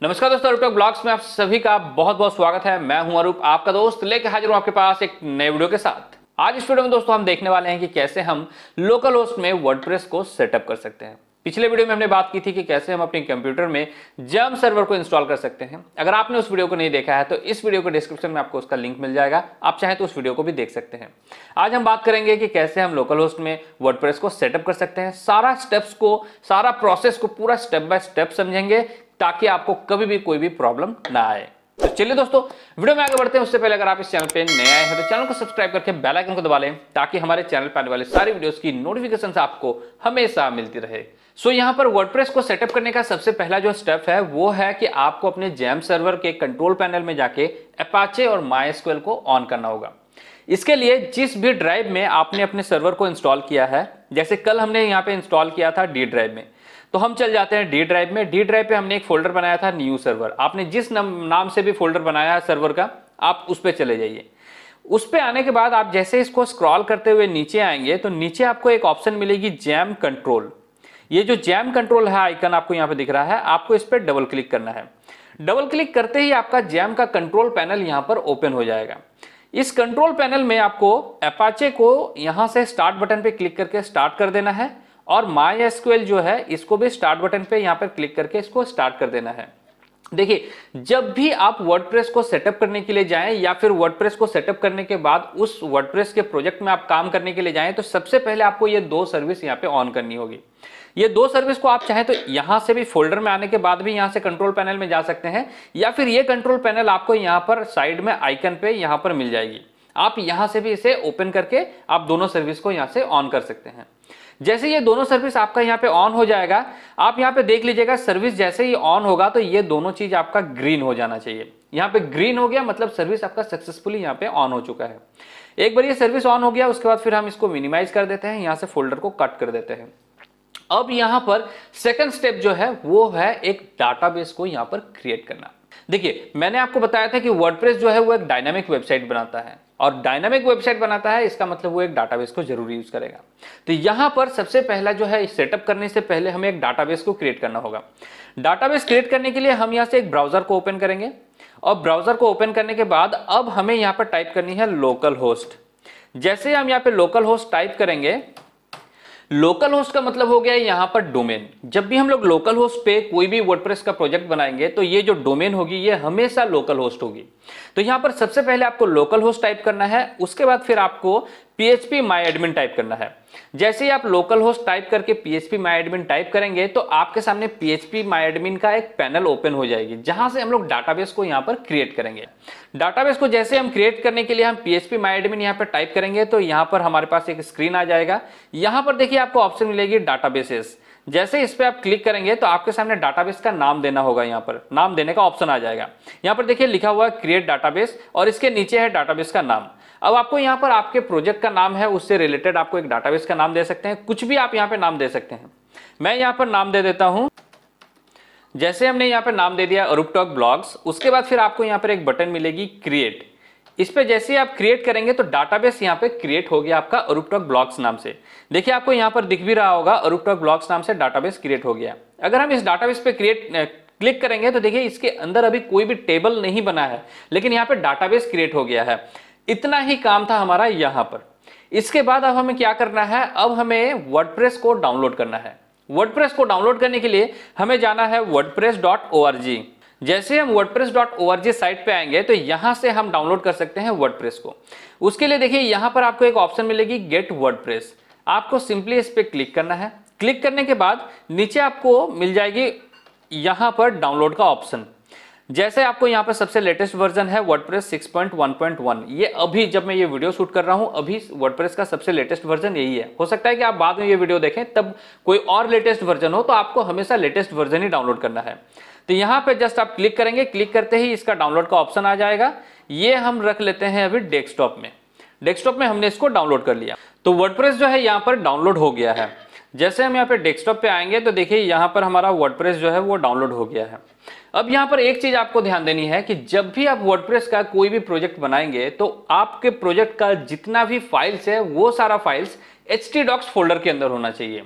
नमस्कार दोस्तों, अरूप ब्लॉग्स में आप सभी का बहुत बहुत स्वागत है। मैं हूं अरूप, आपका दोस्त, लेके हाजिर हूं आपके पास एक नए वीडियो के साथ। आज इस वीडियो में दोस्तों हम देखने वाले हैं कि कैसे हम लोकल होस्ट में वर्डप्रेस को सेटअप कर सकते हैं। पिछले वीडियो में हमने बात की थी कि कैसे हम अपने कंप्यूटर में जैम सर्वर को इंस्टॉल कर सकते हैं। अगर आपने उस वीडियो को नहीं देखा है तो इस वीडियो के डिस्क्रिप्शन में आपको उसका लिंक मिल जाएगा, आप चाहें तो उस वीडियो को भी देख सकते हैं। आज हम बात करेंगे कि कैसे हम लोकल होस्ट में वर्डप्रेस को सेटअप कर सकते हैं। सारा प्रोसेस को पूरा स्टेप बाय स्टेप समझेंगे ताकि आपको कभी भी कोई भी प्रॉब्लम ना आए। तो चलिए दोस्तों, वीडियो में आगे बढ़ते हैं। उससे पहले अगर आप इस चैनल पे नए आए हैं तो चैनल को सब्सक्राइब करके बेल आइकन को दबा लें ताकि हमारे चैनल पर आने वाले सारी वीडियोस की नोटिफिकेशन आपको हमेशा मिलती रहे। सो यहाँ पर वर्डप्रेस को सेटअप करने का सबसे पहला जो स्टेप है वो है कि आपको अपने जैम सर्वर के कंट्रोल पैनल में जाके अपाचे और MySQL को ऑन करना होगा। इसके लिए जिस भी ड्राइव में आपने अपने सर्वर को इंस्टॉल किया है, जैसे कल हमने यहाँ पे इंस्टॉल किया था डी ड्राइव में, तो हम चल जाते हैं डी ड्राइव में। डी ड्राइव पे हमने एक फोल्डर बनाया था न्यू सर्वर। आपने जिस नाम से भी फोल्डर बनाया है सर्वर का, आप उस पर चले जाइए। उस पे आने के बाद आप जैसे इसको स्क्रॉल करते हुए नीचे आएंगे तो नीचे आपको एक ऑप्शन मिलेगी जैम कंट्रोल। ये जो जैम कंट्रोल है आइकन आपको यहाँ पे दिख रहा है, आपको इस पर डबल क्लिक करना है। डबल क्लिक करते ही आपका जैम का कंट्रोल पैनल यहाँ पर ओपन हो जाएगा। इस कंट्रोल पैनल में आपको अपाचे को यहाँ से स्टार्ट बटन पे क्लिक करके स्टार्ट कर देना है और MySQL जो है इसको भी स्टार्ट बटन पे यहाँ पर क्लिक करके इसको स्टार्ट कर देना है। देखिए, जब भी आप वर्डप्रेस को सेटअप करने के लिए जाएं या फिर वर्डप्रेस को सेटअप करने के बाद उस वर्डप्रेस के प्रोजेक्ट में आप काम करने के लिए जाएं तो सबसे पहले आपको ये दो सर्विस यहाँ पे ऑन करनी होगी। ये दो सर्विस को आप चाहें तो यहां से भी फोल्डर में आने के बाद भी यहां से कंट्रोल पैनल में जा सकते हैं, या फिर ये कंट्रोल पैनल आपको यहां पर साइड में आइकन पे यहां पर मिल जाएगी। आप यहां से भी इसे ओपन करके आप दोनों सर्विस को यहां से ऑन कर सकते हैं। जैसे ये दोनों सर्विस आपका यहाँ पे ऑन हो जाएगा, आप यहाँ पे देख लीजिएगा सर्विस जैसे ही ऑन होगा तो ये दोनों चीज आपका ग्रीन हो जाना चाहिए। यहाँ पे ग्रीन हो गया मतलब सर्विस आपका सक्सेसफुली यहाँ पे ऑन हो चुका है। एक बार ये सर्विस ऑन हो गया उसके बाद फिर हम इसको मिनिमाइज कर देते हैं, यहाँ से फोल्डर को कट कर देते हैं। अब यहां पर सेकंड स्टेप जो है वो है एक डाटाबेस को यहां पर क्रिएट करना। देखिए, मैंने आपको बताया था कि वर्डप्रेस जो है वो एक डायनामिक वेबसाइट बनाता है, और डायनामिक वेबसाइट बनाता है इसका मतलब वो एक डाटाबेस को जरूर यूज करेगा। तो यहां पर सबसे पहला जो है सेटअप करने से पहले हमें एक डाटाबेस को क्रिएट करना होगा। डाटाबेस क्रिएट करने के लिए हम यहां से एक ब्राउजर को ओपन करेंगे, और ब्राउजर को ओपन करने के बाद अब हमें यहां पर टाइप करनी है लोकल होस्ट। जैसे हम यहां पे लोकल होस्ट टाइप करेंगे, लोकल होस्ट का मतलब हो गया यहां पर डोमेन। जब भी हम लोग लोकल होस्ट पे कोई भी वर्डप्रेस का प्रोजेक्ट बनाएंगे तो ये जो डोमेन होगी ये हमेशा लोकल होस्ट होगी। तो यहां पर सबसे पहले आपको लोकल होस्ट टाइप करना है, उसके बाद फिर आपको PHP MyAdmin टाइप करना है। जैसे ही आप लोकल होस्ट टाइप करके PHP MyAdmin टाइप करेंगे तो आपके सामने PHP MyAdmin का एक पैनल ओपन हो जाएगी, जहां से हम लोग डाटाबेस को यहां पर क्रिएट करेंगे। डाटाबेस को जैसे हम क्रिएट करने के लिए हम PHP MyAdmin यहां पर टाइप करेंगे तो यहां पर हमारे पास एक स्क्रीन आ जाएगा। यहां पर देखिए आपको ऑप्शन मिलेगी डाटाबेसेस। जैसे इस पे आप क्लिक करेंगे तो आपके सामने डाटाबेस का नाम देना होगा, यहाँ पर नाम देने का ऑप्शन आ जाएगा। यहाँ पर देखिए लिखा हुआ है क्रिएट डाटाबेस और इसके नीचे है डाटाबेस का नाम। अब आपको यहाँ पर आपके प्रोजेक्ट का नाम है उससे रिलेटेड आपको एक डाटाबेस का नाम दे सकते हैं, कुछ भी आप यहाँ पे नाम दे सकते हैं। मैं यहाँ पर नाम दे देता हूँ, जैसे हमने यहाँ पर नाम दे दिया अरूप ब्लॉग्स, उसके बाद फिर आपको यहाँ पर एक बटन मिलेगी क्रिएट। इस पे जैसे आप क्रिएट करेंगे तो डाटाबेस यहाँ पे क्रिएट हो गया आपका अरूप ब्लॉग्स नाम से। देखिए आपको यहाँ पर दिख भी रहा होगा अरूप ब्लॉग्स नाम से डाटाबेस क्रिएट हो गया। अगर हम इस डाटाबेस पे क्लिक करेंगे तो देखिए इसके अंदर अभी कोई भी टेबल नहीं बना है, लेकिन यहाँ पे डाटाबेस क्रिएट हो गया है। इतना ही काम था हमारा यहाँ पर। इसके बाद अब हमें क्या करना है, अब हमें वर्डप्रेस को डाउनलोड करना है। वर्डप्रेस को डाउनलोड करने के लिए हमें जाना है wordpress.org। जैसे हम wordpress.org साइट पे आएंगे तो यहां से हम डाउनलोड कर सकते हैं वर्डप्रेस को। उसके लिए देखिए यहां पर आपको एक ऑप्शन मिलेगी गेट वर्डप्रेस। आपको सिंपली इस पे क्लिक करना है। क्लिक करने के बाद नीचे आपको मिल जाएगी यहां पर डाउनलोड का ऑप्शन। जैसे आपको यहाँ पर सबसे लेटेस्ट वर्जन है वर्डप्रेस 6.1.1। ये अभी जब मैं ये वीडियो शूट कर रहा हूँ अभी वर्डप्रेस का सबसे लेटेस्ट वर्जन यही है। हो सकता है कि आप बाद में ये वीडियो देखें तब कोई और लेटेस्ट वर्जन हो, तो आपको हमेशा लेटेस्ट वर्जन ही डाउनलोड करना है। तो यहाँ पे जस्ट आप क्लिक करेंगे, क्लिक करते ही इसका डाउनलोड का ऑप्शन आ जाएगा। ये हम रख लेते हैं अभी डेस्कटॉप में। डेस्कटॉप में हमने इसको डाउनलोड कर लिया। तो वर्डप्रेस जो है यहाँ पर डाउनलोड हो गया है। जैसे हम यहाँ पे डेस्कटॉप पे आएंगे तो देखिए यहाँ पर हमारा वर्डप्रेस जो है वो डाउनलोड हो गया है। अब यहाँ पर एक चीज आपको ध्यान देनी है कि जब भी आप वर्डप्रेस का कोई भी प्रोजेक्ट बनाएंगे तो आपके प्रोजेक्ट का जितना भी फाइल्स है वो सारा फाइल्स htdocs फोल्डर के अंदर होना चाहिए।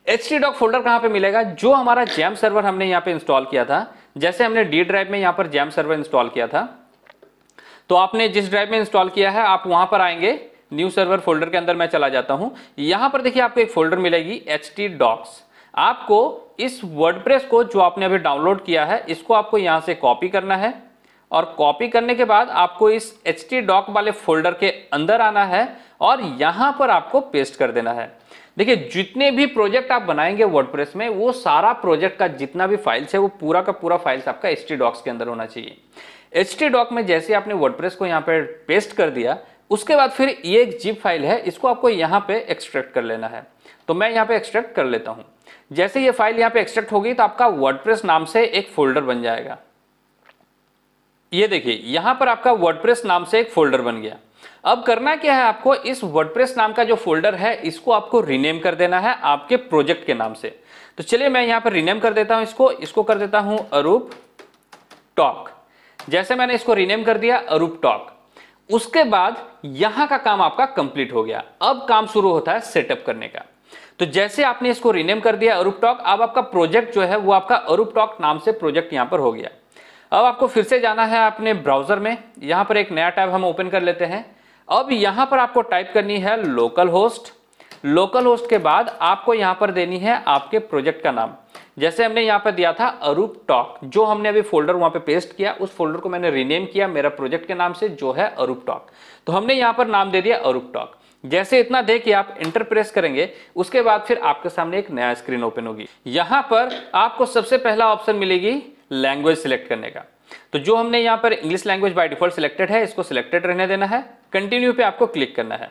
htdoc फोल्डर कहां पे मिलेगा? जो हमारा जैम सर्वर हमने यहाँ पे इंस्टॉल किया था, जैसे हमने डी ड्राइव में यहाँ पर जैम सर्वर इंस्टॉल किया था, तो आपने जिस ड्राइव में इंस्टॉल किया है आप वहां पर आएंगे, न्यू सर्वर फोल्डर के अंदर मैं चला जाता हूं। यहां पर देखिए आपको एक फोल्डर मिलेगी htdocs। आपको इस वर्डप्रेस को जो आपने अभी डाउनलोड किया है इसको आपको यहां से कॉपी करना है, और कॉपी करने के बाद आपको इस htdoc वाले फोल्डर के अंदर आना है और यहां पर आपको पेस्ट कर देना है। देखिए जितने भी प्रोजेक्ट आप बनाएंगे वर्डप्रेस में, वो सारा प्रोजेक्ट का जितना भी फाइल्स है वो पूरा का पूरा फाइल्स आपका htdocs के अंदर होना चाहिए। htdoc में जैसे आपने वर्डप्रेस को यहाँ पे पेस्ट कर दिया, उसके बाद फिर ये एक जिप फाइल है, इसको आपको यहाँ पे एक्सट्रैक्ट कर लेना है। तो मैं यहाँ पे एक्सट्रैक्ट कर लेता हूँ। जैसे ये फाइल यहाँ पे एक्सट्रैक्ट होगी तो आपका वर्डप्रेस नाम से एक फोल्डर बन जाएगा। ये देखिए यहाँ पर आपका वर्डप्रेस नाम से एक फोल्डर बन गया। अब करना क्या है, आपको इस वर्डप्रेस नाम का जो फोल्डर है इसको आपको रीनेम कर देना है आपके प्रोजेक्ट के नाम से। तो चलिए मैं यहाँ पर रीनेम कर देता हूँ इसको कर देता हूँ अरूप टॉक। जैसे मैंने इसको रीनेम कर दिया अरूप टॉक, उसके बाद यहां का काम आपका कंप्लीट हो गया। अब काम शुरू होता है सेटअप करने का। तो जैसे आपने इसको रीनेम कर दिया अरूप टॉक, अब आपका प्रोजेक्ट जो है वो आपका अरूप टॉक नाम से प्रोजेक्ट यहां पर हो गया। अब आपको फिर से जाना है अपने ब्राउजर में, यहां पर एक नया टैब हम ओपन कर लेते हैं। अब यहां पर आपको टाइप करनी है लोकल होस्ट। लोकल होस्ट के बाद आपको यहां पर देनी है आपके प्रोजेक्ट का नाम। जैसे हमने यहाँ पर दिया था अरूप टॉक, जो हमने अभी फोल्डर वहां पे पेस्ट किया, उस फोल्डर को मैंने रीनेम किया मेरा प्रोजेक्ट के नाम से जो है अरूप टॉक। तो हमने यहाँ पर नाम दे दिया अरूप टॉक। जैसे इतना दे कि आप एंटर प्रेस करेंगे, उसके बाद फिर आपके सामने एक नया स्क्रीन ओपन होगी। यहाँ पर आपको सबसे पहला ऑप्शन मिलेगी लैंग्वेज सिलेक्ट करने का। तो जो हमने यहाँ पर English language by default selected है, इसको सिलेक्टेड रहने देना है। कंटिन्यू पे आपको क्लिक करना है।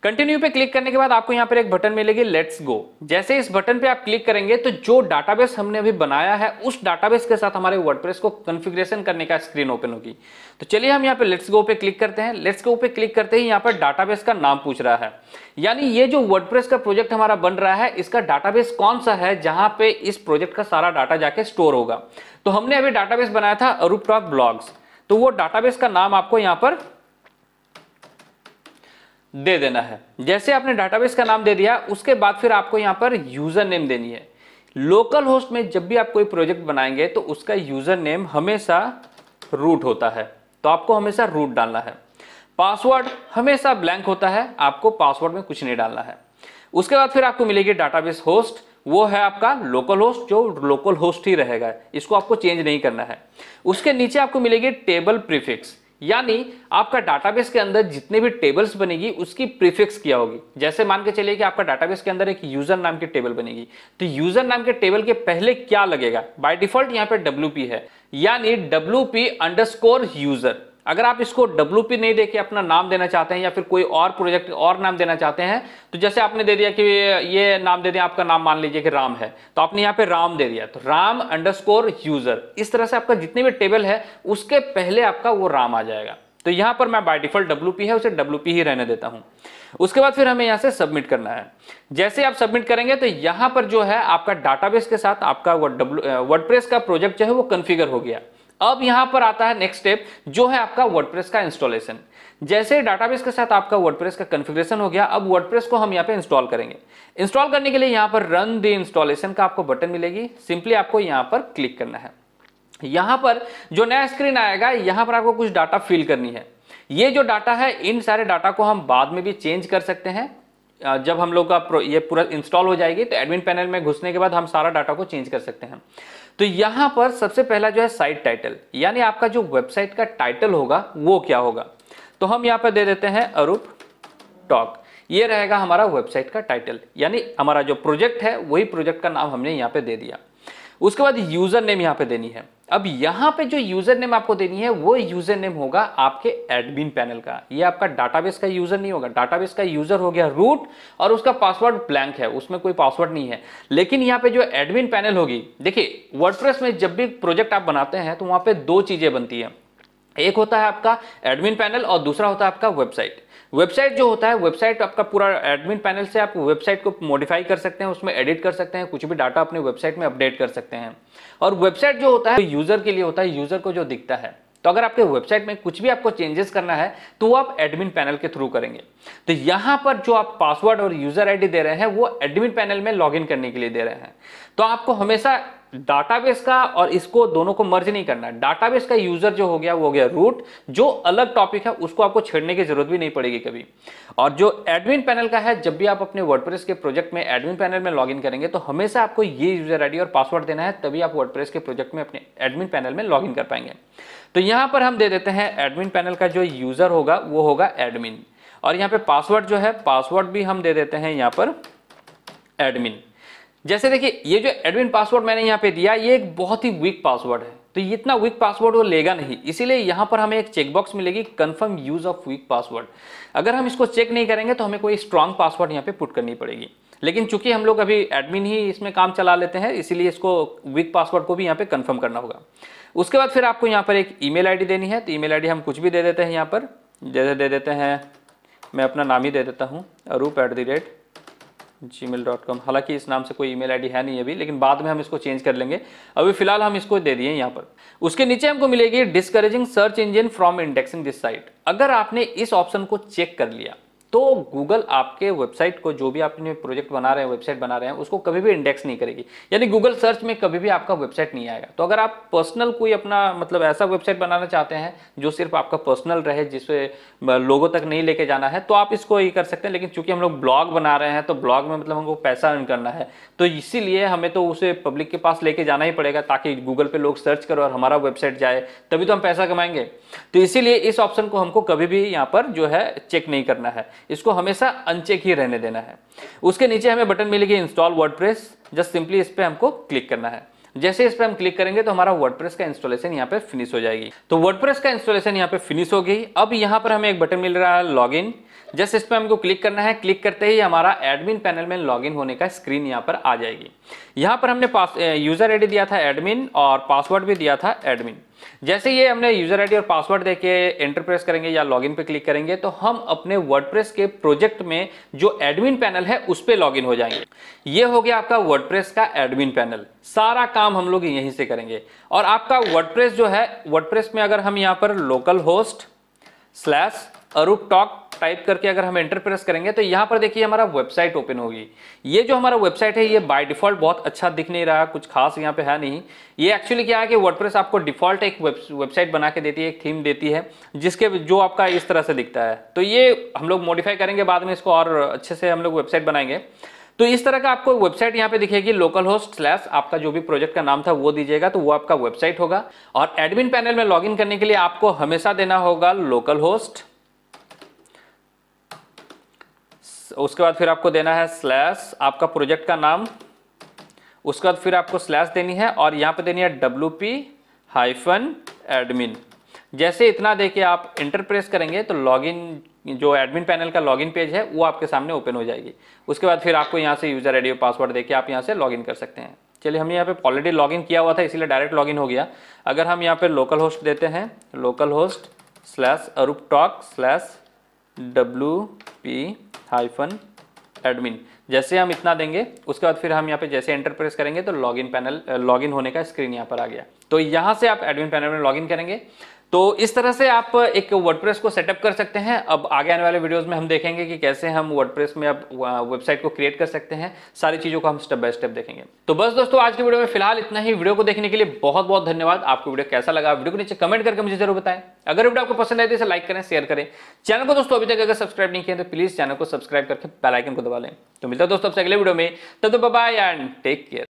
कंटिन्यू पे क्लिक करने के बाद आपको यहाँ पर एक बटन मिलेगी लेट्स गो। जैसे इस बटन पे आप क्लिक करेंगे तो जो डाटाबेस हमने अभी बनाया है उस डाटाबेस के साथ हमारे वर्डप्रेस को कॉन्फ़िगरेशन करने का स्क्रीन ओपन होगी। तो चलिए हम यहाँ पे लेट्स गो पे क्लिक करते हैं। लेट्स गो पे क्लिक करते ही यहाँ पर डाटाबेस का नाम पूछ रहा है, यानी ये जो वर्डप्रेस का प्रोजेक्ट हमारा बन रहा है इसका डाटाबेस कौन सा है जहां पे इस प्रोजेक्ट का सारा डाटा जाके स्टोर होगा। तो हमने अभी डाटाबेस बनाया था अरूप टॉक ब्लॉग्स, तो वो डाटाबेस का नाम आपको यहाँ पर दे देना है। जैसे आपने डाटाबेस का नाम दे दिया, उसके बाद फिर आपको यहां पर यूजर नेम देनी है। लोकल होस्ट में जब भी आप कोई प्रोजेक्ट बनाएंगे तो उसका यूजर नेम हमेशा रूट होता है, तो आपको हमेशा रूट डालना है। पासवर्ड हमेशा ब्लैंक होता है, आपको पासवर्ड में कुछ नहीं डालना है। उसके बाद फिर आपको मिलेगी डाटाबेस होस्ट, वो है आपका लोकल होस्ट, जो लोकल होस्ट ही रहेगा, इसको आपको चेंज नहीं करना है। उसके नीचे आपको मिलेगी टेबल प्रीफिक्स, यानी आपका डाटाबेस के अंदर जितने भी टेबल्स बनेगी उसकी प्रीफिक्स क्या होगी। जैसे मान के चलिए कि आपका डाटाबेस के अंदर एक यूजर नाम की टेबल बनेगी, तो यूजर नाम के टेबल के पहले क्या लगेगा। बाय डिफॉल्ट यहाँ पे WP है, यानी WP_यूजर। अगर आप इसको WP नहीं देके अपना नाम देना चाहते हैं या फिर कोई और प्रोजेक्ट और नाम देना चाहते हैं, तो जैसे आपने दे दिया कि ये नाम दे दिया, आपका नाम मान लीजिए कि राम है, तो आपने यहाँ पे राम दे दिया, तो RAM_यूजर। इस तरह से आपका जितने भी टेबल है उसके पहले आपका वो राम आ जाएगा। तो यहाँ पर मैं बाय डिफॉल्ट WP है उसे WP ही रहने देता हूँ। उसके बाद फिर हमें यहाँ से सबमिट करना है। जैसे आप सबमिट करेंगे तो यहाँ पर जो है आपका डाटाबेस के साथ आपका वर्डप्रेस का प्रोजेक्ट जो है वो कॉन्फ़िगर हो गया। अब यहां पर आता है नेक्स्ट स्टेप, जो है आपका वर्डप्रेस का इंस्टॉलेशन। जैसे डाटाबेस के साथ आपका वर्डप्रेस का कॉन्फ़िगरेशन हो गया, अब वर्डप्रेस को हम यहां पे इंस्टॉल करेंगे। इंस्टॉल करने के लिए यहां पर रन द इंस्टॉलेशन का आपको बटन मिलेगी, सिंपली आपको यहां पर क्लिक करना है। यहां पर जो नया स्क्रीन आएगा, यहां पर आपको कुछ डाटा फिल करनी है। ये जो डाटा है, इन सारे डाटा को हम बाद में भी चेंज कर सकते हैं। जब हम लोग का ये पूरा इंस्टॉल हो जाएगी तो एडमिन पैनल में घुसने के बाद हम सारा डाटा को चेंज कर सकते हैं। तो यहां पर सबसे पहला जो है साइट टाइटल, यानी आपका जो वेबसाइट का टाइटल होगा वो क्या होगा। तो हम यहां पर दे देते हैं अरूप टॉक, ये रहेगा हमारा वेबसाइट का टाइटल, यानी हमारा जो प्रोजेक्ट है वही प्रोजेक्ट का नाम हमने यहां पे दे दिया। उसके बाद यूजर नेम यहां पे देनी है। अब यहां पे जो यूजर नेम आपको देनी है वो यूजर नेम होगा आपके एडमिन पैनल का, ये आपका डाटाबेस का यूजर नहीं होगा। डाटाबेस का यूजर हो गया रूट और उसका पासवर्ड ब्लैंक है, उसमें कोई पासवर्ड नहीं है। लेकिन यहाँ पे जो एडमिन पैनल होगी, देखिए वर्डप्रेस में जब भी प्रोजेक्ट आप बनाते हैं तो वहां पे दो चीजें बनती है, एक होता है आपका एडमिन पैनल और दूसरा होता है आपका वेबसाइट। वेबसाइट जो होता है, वेबसाइट आपका पूरा एडमिन पैनल से आप वेबसाइट को मॉडिफाई कर सकते हैं, उसमें एडिट कर सकते हैं, कुछ भी डाटा अपने वेबसाइट में अपडेट कर सकते हैं। और वेबसाइट जो होता है यूजर के लिए होता है, यूजर को जो दिखता है। तो अगर आपके वेबसाइट में कुछ भी आपको चेंजेस करना है तो वो आप एडमिन पैनल के थ्रू करेंगे। तो यहां पर जो आप पासवर्ड और यूजर आईडी दे रहे हैं वो एडमिन पैनल में लॉगिन करने के लिए दे रहे हैं। तो आपको हमेशा डाटाबेस का और इसको दोनों को मर्ज नहीं करना। डाटाबेस का यूजर जो हो गया वो हो गया रूट, जो अलग टॉपिक है उसको आपको छेड़ने की जरूरत भी नहीं पड़ेगी कभी। और जो एडमिन पैनल का है, जब भी आप अपने वर्डप्रेस के प्रोजेक्ट में एडमिन पैनल में लॉगिन करेंगे तो हमेशा आपको ये यूजर आईडी और पासवर्ड देना है, तभी आप वर्डप्रेस के प्रोजेक्ट में अपने एडमिन पैनल में लॉगिन कर पाएंगे। तो यहां पर हम दे देते हैं एडमिन पैनल का जो यूजर होगा वो होगा एडमिन, और यहाँ पे पासवर्ड जो है पासवर्ड भी हम दे देते हैं यहाँ पर एडमिन। जैसे देखिए ये जो एडमिन पासवर्ड मैंने यहाँ पे दिया ये एक बहुत ही वीक पासवर्ड है, तो ये इतना वीक पासवर्ड वो लेगा नहीं, इसीलिए यहाँ पर हमें एक चेकबॉक्स मिलेगी confirm use of week password. अगर हम इसको चेक नहीं करेंगे तो हमें कोई स्ट्रांग पासवर्ड यहाँ पे पुट करनी पड़ेगी, लेकिन चूंकि हम लोग अभी एडमिन ही इसमें काम चला लेते हैं इसीलिए इसको वीक पासवर्ड को भी यहाँ पे कंफर्म करना होगा। उसके बाद फिर आपको यहाँ पर एक ईमेल आईडी देनी है, तो ईमेल आईडी हम कुछ भी दे देते हैं यहाँ पर, जैसे दे देते हैं मैं अपना नाम ही दे देता हूँ arup@gmail.com। हालांकि इस नाम से कोई ईमेल आईडी है नहीं अभी, लेकिन बाद में हम इसको चेंज कर लेंगे, अभी फिलहाल हम इसको दे दिए यहाँ पर। उसके नीचे हमको मिलेगी discouraging search engine from indexing this site. अगर आपने इस ऑप्शन को चेक कर लिया तो गूगल आपके वेबसाइट को, जो भी आपने प्रोजेक्ट बना रहे हैं वेबसाइट बना रहे हैं, उसको कभी भी इंडेक्स नहीं करेगी, यानी गूगल सर्च में कभी भी आपका वेबसाइट नहीं आएगा। तो अगर आप पर्सनल कोई अपना मतलब ऐसा वेबसाइट बनाना चाहते हैं जो सिर्फ आपका पर्सनल रहे, जिससे लोगों तक नहीं लेके जाना है, तो आप इसको ये कर सकते हैं। लेकिन चूंकि हम लोग ब्लॉग बना रहे हैं तो ब्लॉग में मतलब हमको पैसा अर्न करना है, तो इसीलिए हमें तो उसे पब्लिक के पास लेके जाना ही पड़ेगा ताकि गूगल पे लोग सर्च करो और हमारा वेबसाइट जाए, तभी तो हम पैसा कमाएंगे। तो इसीलिए इस ऑप्शन को हमको कभी भी यहाँ पर जो है चेक नहीं करना है, इसको हमेशा अनचेक ही रहने देना है। उसके नीचे हमें बटन मिलेगी इंस्टॉल वर्डप्रेस, जस्ट सिंपली इस पे हमको क्लिक करना है। जैसे इस पे हम क्लिक करेंगे तो हमारा वर्डप्रेस का इंस्टॉलेशन यहाँ पे फिनिश हो जाएगी। तो वर्डप्रेस का इंस्टॉलेशन यहाँ पे फिनिश हो गई। अब यहाँ पर हमें एक बटन मिल रहा है लॉगिन, जस्ट इस पे हमको क्लिक करना है। क्लिक करते ही हमारा एडमिन पैनल में लॉगिन होने का स्क्रीन यहाँ पर आ जाएगी। यहाँ पर हमने यूजर आईडी दिया था एडमिन और पासवर्ड भी दिया था एडमिन। जैसे ये हमने यूजर आईडी और पासवर्ड देके एंटर प्रेस करेंगे या लॉगिन पे क्लिक करेंगे तो हम अपने वर्डप्रेस के प्रोजेक्ट में जो एडमिन पैनल है उस पे लॉगिन हो जाएंगे। ये हो गया आपका वर्डप्रेस का एडमिन पैनल, सारा काम हम लोग यहीं से करेंगे। और आपका वर्डप्रेस जो है, वर्डप्रेस में अगर हम यहाँ पर local host /arup talk type करके अगर हम एंटर प्रेस करेंगे तो यहाँ पर देखिए हमारा वेबसाइट ओपन होगी। ये जो हमारा वेबसाइट है ये बाय डिफॉल्ट बहुत अच्छा दिख नहीं रहा, कुछ खास यहाँ पे है नहीं। ये एक्चुअली क्या है कि वर्डप्रेस आपको डिफॉल्ट एक वेबसाइट बना के देती है, एक थीम देती है जिसके जो आपका इस तरह से दिखता है। तो ये हम लोग मॉडिफाई करेंगे बाद में, इसको और अच्छे से हम लोग वेबसाइट बनाएंगे। तो इस तरह का आपको वेबसाइट यहाँ पे दिखेगी। लोकल होस्ट / आपका जो भी प्रोजेक्ट का नाम था वो दीजिएगा तो वो आपका वेबसाइट होगा। और एडमिन पैनल में लॉगिन करने के लिए आपको हमेशा देना होगा लोकल होस्ट, उसके बाद फिर आपको देना है / आपका प्रोजेक्ट का नाम, उसके बाद फिर आपको / देनी है और यहाँ पे देनी है wp-admin। जैसे इतना देके आप एंटर प्रेस करेंगे तो लॉगिन, जो एडमिन पैनल का लॉगिन पेज है वो आपके सामने ओपन हो जाएगी। उसके बाद फिर आपको यहाँ से यूजर आईडी और पासवर्ड देके आप यहाँ से लॉगिन कर सकते हैं। चलिए हमने यहाँ पे ऑलरेडी लॉगिन किया हुआ था इसीलिए डायरेक्ट लॉगिन हो गया। अगर हम यहाँ पे लोकल होस्ट देते हैं, local host /arup talk /wp-admin, जैसे हम इतना देंगे उसके बाद फिर हम यहाँ पे जैसे एंटर प्रेस करेंगे तो लॉगिन होने का स्क्रीन यहाँ पर आ गया। तो यहाँ से आप एडमिन पैनल में लॉगिन करेंगे। तो इस तरह से आप एक वर्डप्रेस को सेटअप कर सकते हैं। अब आगे आने वाले वीडियोस में हम देखेंगे कि कैसे हम वर्डप्रेस में अब वेबसाइट को क्रिएट कर सकते हैं। सारी चीजों को हम स्टेप बाय स्टेप देखेंगे। तो बस दोस्तों आज की वीडियो में फिलहाल इतना ही। वीडियो को देखने के लिए बहुत बहुत धन्यवाद। आपको वीडियो कैसा लगा वीडियो को नीचे कमेंट करके मुझे जरूर बताएं। अगर वीडियो आपको पसंद आए तो इसे लाइक करें, शेयर करें। चैनल को दोस्तों अभी तक अगर सब्सक्राइब नहीं किया तो प्लीज चैनल को सब्सक्राइब करके बेल आइकन को दबा लें। तो मिलता है दोस्तों आपसे अगले वीडियो में, तब तक bye bye and take care.